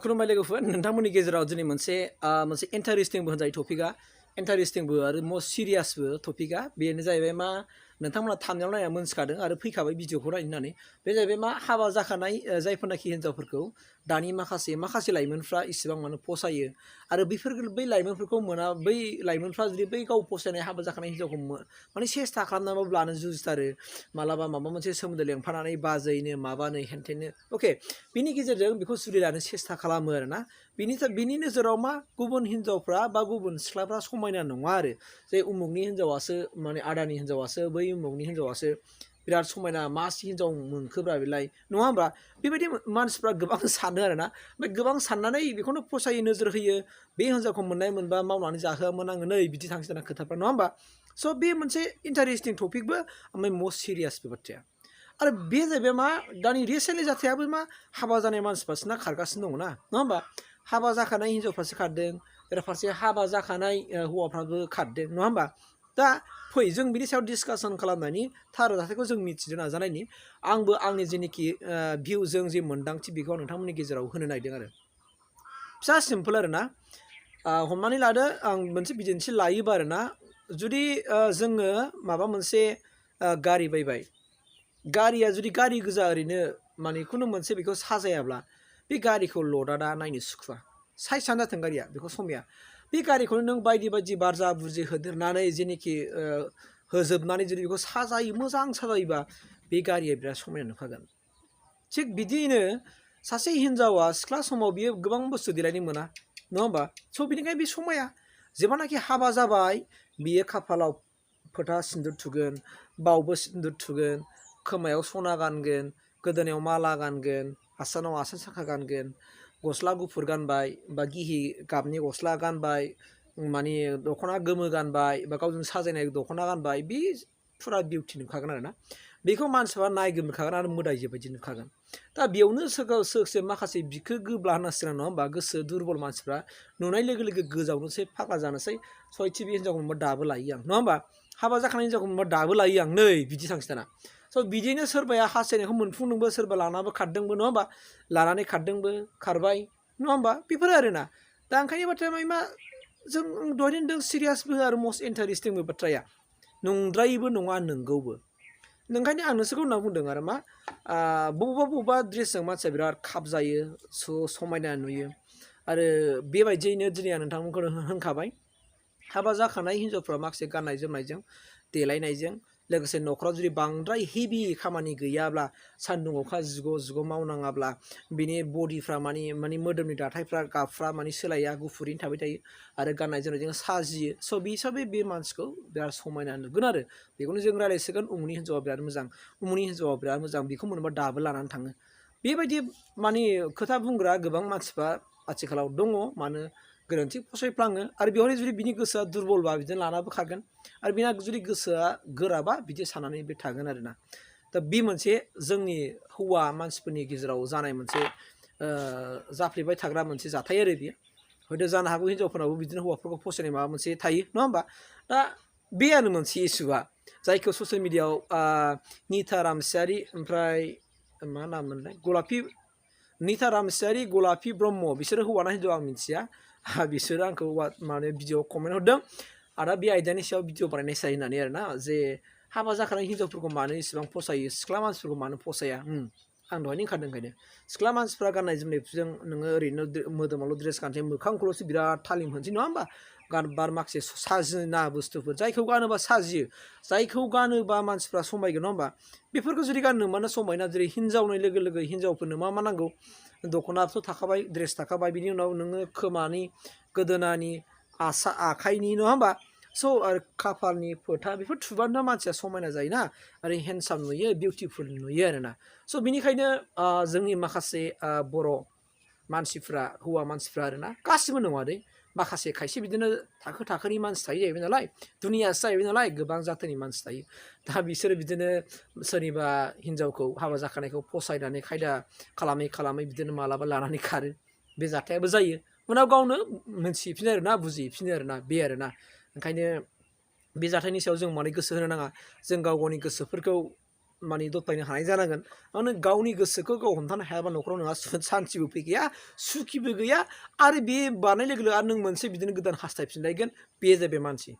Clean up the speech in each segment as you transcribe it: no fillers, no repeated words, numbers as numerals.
खुलुमबाय लोगोफोर नोंथांमोननि गेजेराव दिनै मोनसे इन्टारेस्टिंबो होनजायो टपिकआ इन्टारेस्टिंबो आरो मोस्ट सिरियासबो टपिकआ बेनो जाहैबाय मा नोंथांमोना थामनेल नायना मोनथिखादों आरो फैखाबाय भिडिअखौ नायनो होननानै बे जाहैबाय मा हाबा जाखानाय जायफोरनाखि हिन्जावफोरखौ दानि माखासे लाइमोनफ्रा इसेबां माने फसायो आरो बै लाइमोनफोरखौ मोना बै लाइमोनफ्रा जुदि बै गाव फसायनाय हाबा जाखानाय हिन्जावखौ माने सेस्था खालामनानैबाबो लानो जुजिथारो मालाबा माबा मोनसे सोमोन्दो लेंफानानै बाजैनो माबानो हेनथेनो अके बिनि गेजेरजों बेखौ जुलि लानो सेस्था खालामो आरोना बिनि नोजोराव मा गुबुन हिन्जावफ्रा बा गुबुन सिख्लाफ्रा समायना नङा आरो जे उमुगनि हिन्जावासो माने आदानि हिन्जावासो बै उमुगनि हिन्जावासो बिराद समायना मासि हिन्जाव मोनखोब्रा बेलाय नङा होमबा बेबायदि मानसिफ्रा गोबां सानो आरोना ओमफ्राय गोबां साननानै बेखौनो फसायो नोजोर होयो बे हिन्जावखौ मोननाय मोनबा मावनानै जाहोआमोन आङो नै बिदि थांसै दाना खोथाफ्रा नङा होमबा स' बे मोनसे इन्टारेस्टिं टपिकबो ओमफ्राय मस्ट सिरियासबो बाथ्राया आरो बे जाहैबाय मा दानि रिसेन्टलि जाथायाबो मा हाबा जानाय मानसिफ्रासो खारगासिनो दङ ना नङा होमबा हाबा जाखानाय हिन्जावफ्रासो खारदों बेराफारसे हाबा जाखानाय हौवाफ्राबो खारदों नङा होमबा दा फै जों बिनि सायाव डिसकासन खालामनायनि थार जाथायखौ जों मिथिनो नाजानायनि आंबो आंनि जेनोखि भिउजों जे मोन्दांथि बेखौ नोंथांमोननि गेजेराव होनो नागिरदों आरो फिसा सिम्पोल आरो ना हमनानै लादो आं मोनसे बिदिन्थि लायोबा आरो ना जुदि जोङो माबा मोनसे गारि बायबाय गारिया जुदि गारि गोजा ओरैनो माने खुनु मोनसे बेखौ साजायाब्ला बे गारिखौ ल'दा नायनो सुखुवा साइजआनो जाथों गारिया बेखौ समाया बे गारिखौनो नों बायदि बायदि बारजा बुरजि होदेरनानै जेनोखि होजोबनानै जुदि बेखौ साजायो मोजां साजायोबा बे गारिया बिराद समायना नुखागोन थिग बिदियैनो सासे हिन्जावा सिख्ला समाव बियो गोबां बुस्थु देलायनो मोना नङा होमबा स' बिनिखायनो बे समाया जेब्लानाखि हाबा जाबाय बियो खाफालाव फोथा सिन्दुर थुगोन बावबो सिन्दुर थुगोन खोमायाव सना गानगोन गोदोनायाव माला गानगोन आसानाव आसान साखा गानगोन गस्ला गुफुर गानबाय बा गिहि गाबनि गस्ला गानबाय माने दख'ना गोमो गानबाय बा गावजों साजायनाय दख'ना गानबाय बे फुरा बिउटि नुखागोन आरोना बेखौ मानसिफ्रा नायगोमखागोन आरो मोदायजो बायदि नुखागोन दा बेयावनो सोरसे माखासे बिखो गोब्ला होननांसिगोन नङा होमबा गोसो दुरबल मानसिफ्रा नुनाय लोगो लोगो गोजावनोसै फाग्ला जानोसै सयथि बे हिन्जावखौ मोनबा दाबो लायो आं नङा होमबा हाबा जाखानाय हिन्जावखौ मोनबा दाबो लायो आं नै बिदि थांसै दाना स' बिदिनो सोरबाया हास्थायनायखौ मोनफुंदोंबो सोरबा लानाबो खारदोंबो नङा होमबा लानानै खारदोंबो खारबाय नङा होमबा बेफोरो आरोना दा ओंखायनो बाथ्राया मा जों दहायनो होनदों सिरियासबो आरो मस्ट इन्टारेस्टिंबो बाथ्राया नंद्रायैबो नङा नंगौबो ओंखायनो आं नोंसोरखौ होनना बुंदों आरो मा बबेबा ड्रेसजों मानसिया बिराद खाब जायो समायना नुयो आरो बेबायदियैनो दिनै आं नोंथांमोनखौ होनखाबाय हाबा जाखानाय हिन्जावफ्रा माखासे गाननाय जोमनायजों देलायनायजों लोगोसे न'खराव जुदि बांद्राय हेभि खामानि गैयाब्ला सान्दुं अखा जिग' मावनाङाब्ला बिनि बडिफ्रा माने मोदोमनि दाथायफ्रा गाबफ्रा माने सोलाया गुफुरैनो थाबाय थायो आरो गाननाय जोमनायजों साजियो स' बे हिसाबै बे मानसिखौ बिराद समायना नुगोन आरो बेखौनो जों रायज्लायसिगोन उमुनि हिन्जावा बिराद मोजां उमुनि हिन्जावा बिराद मोजां बेखौ मोनोबा दाबो लानानै थाङो बेबायदि माने खोथा बुंग्रा गोबां मानसिफ्रा आथिखालाव दङ मानो गोरोन्थि फसायफ्लाङो आरो बेवहाय जुदि बिनि गोसोआ दुरबलबा बिदिनो लानाबो खारगोन आरो बिना जुदि गोसोआ गोराबा बिदि साननानै बे थागोन आरोना दा बे मोनसे जोंनि हौवा मानसिफोरनि गेजेराव जानाय मोनसे जाफ्लेबाय थाग्रा मोनसे जाथाय आरो बियो हयथ' जानो हागौ हिन्जावफोरनावबो बिदिनो हौवाफोरखौ फसायनाय माबा मोनसे थायो नङा होमबा दा बे आरो मोनसे इस्युआ जायखौ ससियेल मिडियाआव निथा रामसियारि ओमफ्राय मा नाम मोनलाय निथा रामसियारि गलापि ब्रह्म बिसोरो हौवाना हिन्जाव आं मिथिया बिसोरो आंखौ माने भिडिअ कमेन्ट हरदों आरो बे आयदानि सायाव भिडिअ बानायनाय जायो होननानै आरोना जे हाबा जाखानाय हिन्जावफोरखौ मानो इसेबां फसायो सिख्ला मानसिफोरखौ मानो फसाया आं दहायनो ओंखारदों ओंखायनो सिख्ला मानसिफ्रा गाननाय जोमनायजों नोङो ओरैनो मोदोमावल' ड्रेस गानसै मोखांखौल'सो बिराद थालिम होनसै नङा होमबा गानबार माखासे साजिना बुस्थुफोर जायखौ गानोबा साजियो जायखौ गानोबा मानसिफ्रा समायगोन नङा होमबा बेफोरखौ जुदि गाननो मानो समायना जेरै हिन्जावनाय लोगो लोगो हिन्जावफोरनो मा नांगौ दख'नाथ' थाखाबाय ड्रेस थाखाबाय बिनि उनाव नोङो खोमानि गोदोनानि आखाइनि नङा होमबा स' आरो खाफालनि फोथा बेफोर थुबानो मानसिया समायना जायोना आरो हेन्डसाम नुयो बिउटिफुल नुयो आरोना स' बिनिखायनो जोंनि माखासे बर' मानसिफ्रा हौवा मानसिफ्रा आरोना गासिबो नङा दे माखासे खायसे बिदिनो थाखोनि मानसि थायो जाहैबाय नालाय दुनियासो जाहैबाय नालाय गोबां जाथोनि मानसि थायो दा बिसोरो बिदिनो सोरनिबा हिन्जावखौ हाबा जाखानायखौ फसायनानै खायदा खालामै बिदिनो मालाबा लानानै खारो बे जाथायाबो जायो उनाव गावनो मोनथिफिनो आरोना बुजिफिनो आरोना बे आरोना ओंखायनो बे जाथायनि सायाव जों माने गोसो होनो नाङा जों गाव गावनि गोसोफोरखौ माने दबथायनो हानाय जानांगोन माने गावनि गोसोखौ गाव हमथानो हायाबा न'खराव नोंहा सान्थिबो फैखाया सुखिबो गैया आरो बे बारनाय लोगो लोगो आरो नों मोनसे बिदिनो गोदान हास्थायफिनलायगोन बे जाबाय मानसि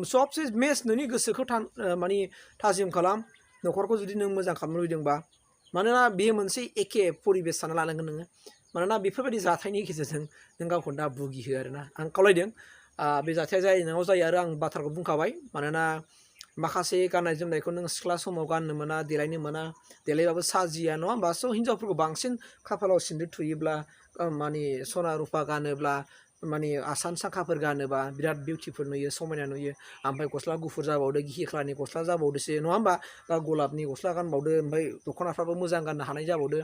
सबसे मेस नोंनि गोसोखौ माने थाजिम खालाम न'खरखौ जुदि नों मोजां खालामनो लुबैदोंबा मानोना बे मोनसे एखे परिबेस सानना लानांगोन नोङो मानोना बेफोरबायदि जाथायनि गेजेरजों नों गावखौ दा बुगिहो आरोना आं खावलायदों बे जाथाया जायैनांगौ जायो आरो आं बाथ्राखौ बुंखाबाय मानोना माखासे गाननाय जोमनायखौ नों सिख्ला समाव गाननो मोना देलायनो मोना देलायबाबो साजिया नङा होमबा स' हिन्जावफोरखौ बांसिन खाफालाव सिन्दुर थुयोब्ला माने सना रुफा गानोब्ला माने आसान सांखाफोर गानोबा बिराद बिउटिफुल नुयो समायना नुयो ओमफ्राय गस्ला गुफुर जाबावदो गिहि खालारनि गस्ला जाबावदोसो नङा होमबा बा गलाबनि गस्ला गानबावदो ओमफ्राय दख'नाफ्राबो मोजां गाननो हानाय जाबावदो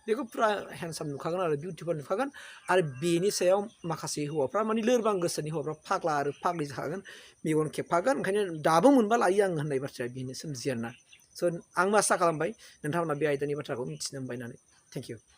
बेखौ फुरा हेन्डसाम नुखागोन आरो बिउटिफुल नुखागोन आरो बेनि सायाव माखासे हौवाफ्रा माने लोरबां गोसोनि हौवाफ्रा फाग्ला आरो फाग्लि जाखागोन मेगन खेबखागोन ओंखायनो दाबो मोनबा लायो आं होननाय बाथ्राया बेनो सोमजियो आरोना स' आं आसा खालामबाय नोंथांमोना बे आयदानि बाथ्राखौ मिथिनो मोनबाय होननानै थेंक इउ